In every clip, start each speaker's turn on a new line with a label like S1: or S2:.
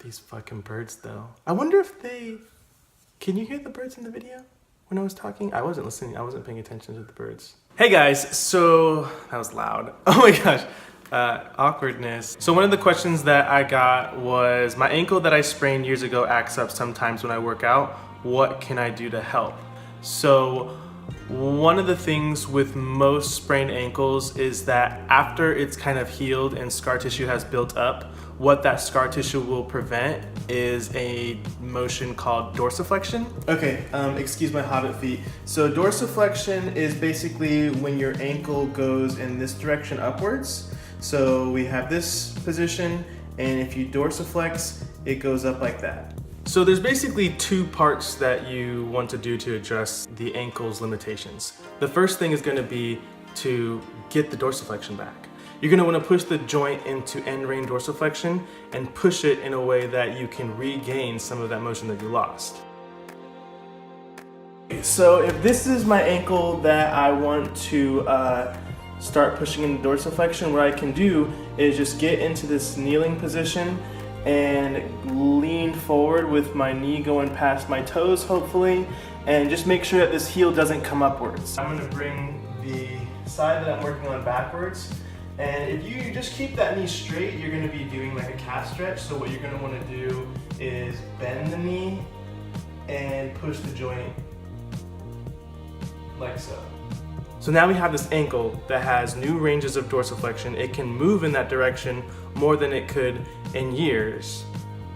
S1: These fucking birds though. I wonder if can you hear the birds in the video when I was talking? I wasn't listening, I wasn't paying attention to the birds. Hey guys, so that was loud. Oh my gosh, awkwardness. So one of the questions that I got was, my ankle that I sprained years ago acts up sometimes when I work out. What can I do to help? So one of the things with most sprained ankles is that after it's kind of healed and scar tissue has built up, what that scar tissue will prevent is a motion called dorsiflexion. Okay, excuse my hobbit feet. So dorsiflexion is basically when your ankle goes in this direction upwards. So we have this position, and if you dorsiflex, it goes up like that. So there's basically two parts that you want to do to address the ankle's limitations. The first thing is going to be to get the dorsiflexion back. You're going to want to push the joint into end range dorsiflexion and push it in a way that you can regain some of that motion that you lost. So if this is my ankle that I want to start pushing into dorsiflexion, what I can do is just get into this kneeling position and lean forward with my knee going past my toes, hopefully, and just make sure that this heel doesn't come upwards. I'm gonna bring the side that I'm working on backwards, and if you just keep that knee straight, you're gonna be doing like a calf stretch. So what you're gonna wanna do is bend the knee and push the joint like so. So now we have this ankle that has new ranges of dorsiflexion. It can move in that direction more than it could in years.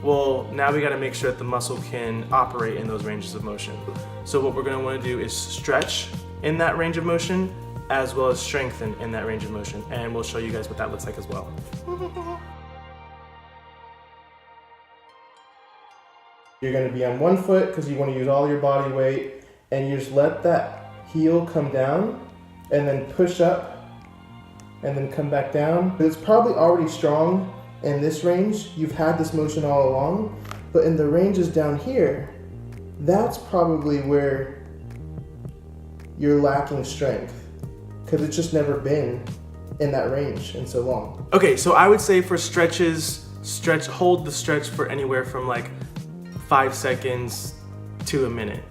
S1: Well, now we gotta make sure that the muscle can operate in those ranges of motion. So what we're gonna wanna do is stretch in that range of motion, as well as strengthen in that range of motion. And we'll show you guys what that looks like as well. You're gonna be on one foot because you wanna use all your body weight, and you just let that heel come down and then push up and then come back down. It's probably already strong in this range. You've had this motion all along, but in the ranges down here, that's probably where you're lacking strength, because it's just never been in that range in so long. Okay, so I would say for stretches, hold the stretch for anywhere from like 5 seconds to a minute.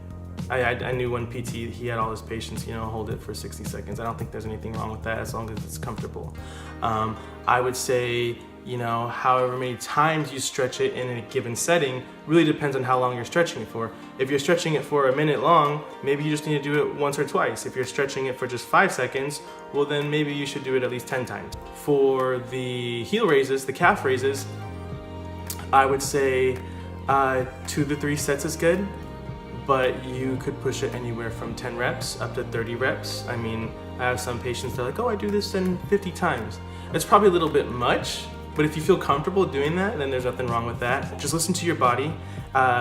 S1: I knew one PT, he had all his patients, hold it for 60 seconds. I don't think there's anything wrong with that as long as it's comfortable. I would say, however many times you stretch it in a given setting really depends on how long you're stretching it for. If you're stretching it for a minute long, maybe you just need to do it once or twice. If you're stretching it for just 5 seconds, well then maybe you should do it at least 10 times. For the heel raises, the calf raises, I would say 2 to 3 sets is good. But you could push it anywhere from 10 reps up to 30 reps. I mean, I have some patients that are like, oh, I do this 50 times. It's probably a little bit much, but if you feel comfortable doing that, then there's nothing wrong with that. Just listen to your body.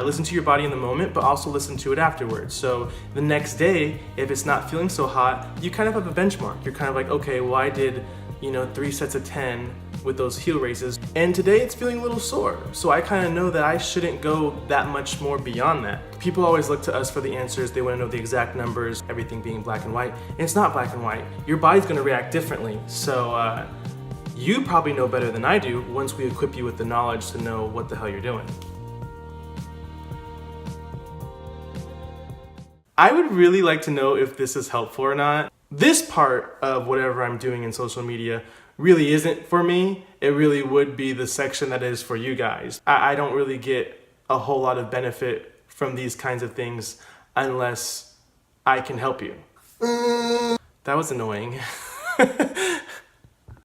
S1: Listen to your body in the moment, but also listen to it afterwards. So the next day, if it's not feeling so hot, you kind of have a benchmark. You're kind of like, okay, well, I did 3 sets of 10 with those heel raises, and today it's feeling a little sore. So I kind of know that I shouldn't go that much more beyond that. People always look to us for the answers. They want to know the exact numbers, everything being black and white. And it's not black and white. Your body's going to react differently. So you probably know better than I do once we equip you with the knowledge to know what the hell you're doing. I would really like to know if this is helpful or not. This part of whatever I'm doing in social media really isn't for me. It really would be the section that is for you guys. I don't really get a whole lot of benefit from these kinds of things unless I can help you. That was annoying.